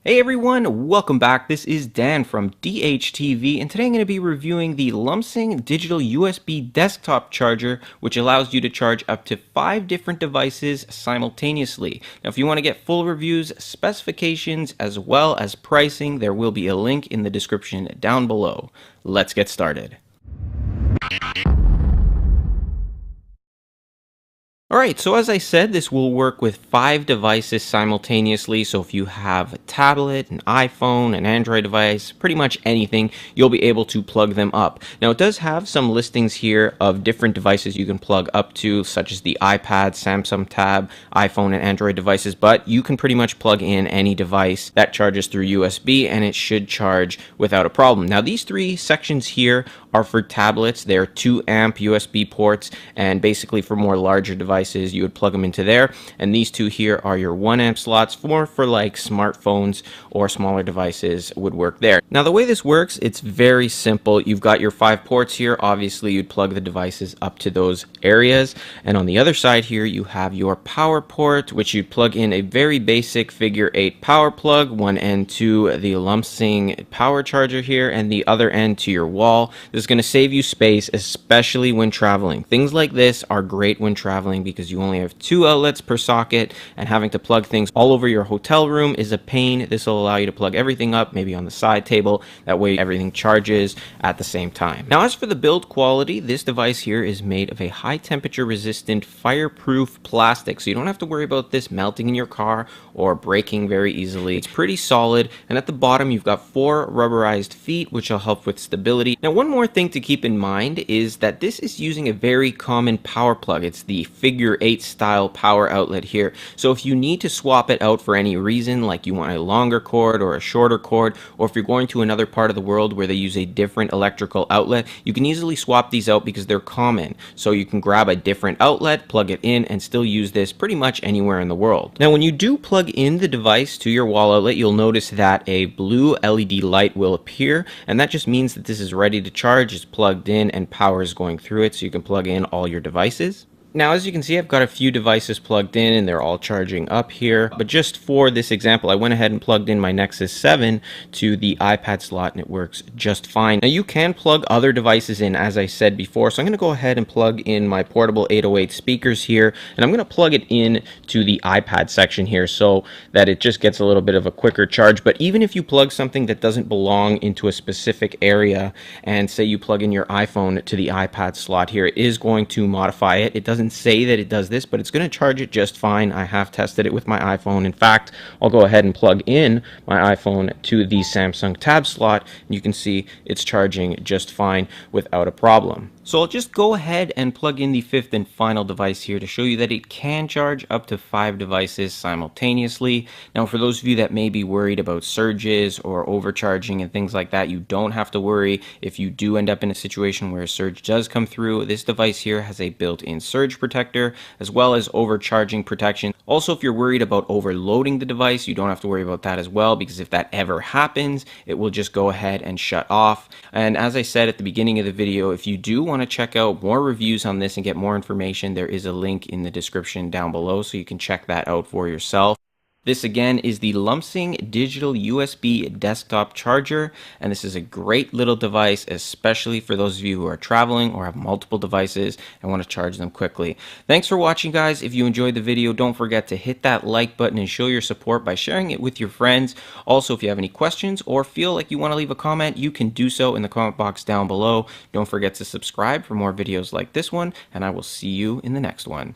Hey everyone, welcome back. This is Dan from DHTV, and today I'm going to be reviewing the Lumsing digital USB desktop charger, which allows you to charge up to 5 different devices simultaneously. Now, if you want to get full reviews, specifications, as well as pricing, there will be a link in the description down below. Let's get started. Alright, so as I said, this will work with 5 devices simultaneously. So if you have a tablet, an iPhone, an Android device, pretty much anything, you'll be able to plug them up. Now it does have some listings here of different devices you can plug up to, such as the iPad, Samsung Tab, iPhone, and Android devices, but you can pretty much plug in any device that charges through USB and it should charge without a problem. Now these 3 sections here are for tablets. They're 2 amp USB ports, and basically for more larger devices you would plug them into there, and these 2 here are your 1 amp slots for like smartphones or smaller devices would work there. Now the way this works, it's very simple. You've got your 5 ports here. Obviously you'd plug the devices up to those areas, and on the other side here you have your power port, which you'd plug in a very basic figure 8 power plug, one end to the Lumsing power charger here and the other end to your wall. This is going to save you space, especially when traveling. Things like this are great when traveling because you only have 2 outlets per socket, and having to plug things all over your hotel room is a pain. This will allow you to plug everything up maybe on the side table. That way everything charges at the same time. Now as for the build quality, this device here is made of a high temperature resistant fireproof plastic, so you don't have to worry about this melting in your car or breaking very easily. It's pretty solid, and at the bottom you've got 4 rubberized feet which will help with stability. Now one more thing to keep in mind is that this is using a very common power plug. It's the figure 8 style power outlet here. So if you need to swap it out for any reason, like you want a longer cord or a shorter cord, or if you're going to another part of the world where they use a different electrical outlet, you can easily swap these out because they're common. So you can grab a different outlet, plug it in, and still use this pretty much anywhere in the world. Now when you do plug in the device to your wall outlet, you'll notice that a blue LED light will appear, and that just means that this is ready to charge. It's plugged in and power is going through it, so you can plug in all your devices. Now, as you can see, I've got a few devices plugged in and they're all charging up here. But just for this example, I went ahead and plugged in my Nexus 7 to the iPad slot and it works just fine. Now, you can plug other devices in, as I said before. So I'm going to go ahead and plug in my portable 808 speakers here. And I'm going to plug it in to the iPad section here so that it just gets a little bit of a quicker charge. But even if you plug something that doesn't belong into a specific area, and say you plug in your iPhone to the iPad slot here, it is going to modify it. It doesn't say that it does this, but it's going to charge it just fine. I have tested it with my iPhone. In fact, I'll go ahead and plug in my iPhone to the Samsung Tab slot, and you can see it's charging just fine without a problem. So I'll just go ahead and plug in the 5th and final device here to show you that it can charge up to 5 devices simultaneously. Now, for those of you that may be worried about surges or overcharging and things like that, you don't have to worry. If you do end up in a situation where a surge does come through, this device here has a built-in surge protector as well as overcharging protection. Also, if you're worried about overloading the device, you don't have to worry about that as well, because if that ever happens, it will just go ahead and shut off. And as I said at the beginning of the video, if you do want to check out more reviews on this and get more information, there is a link in the description down below so you can check that out for yourself. This again is the Lumsing digital USB desktop charger, and this is a great little device, especially for those of you who are traveling or have multiple devices and want to charge them quickly. Thanks for watching, guys. If you enjoyed the video, don't forget to hit that like button and show your support by sharing it with your friends. Also, if you have any questions or feel like you want to leave a comment, you can do so in the comment box down below. Don't forget to subscribe for more videos like this one, and I will see you in the next one.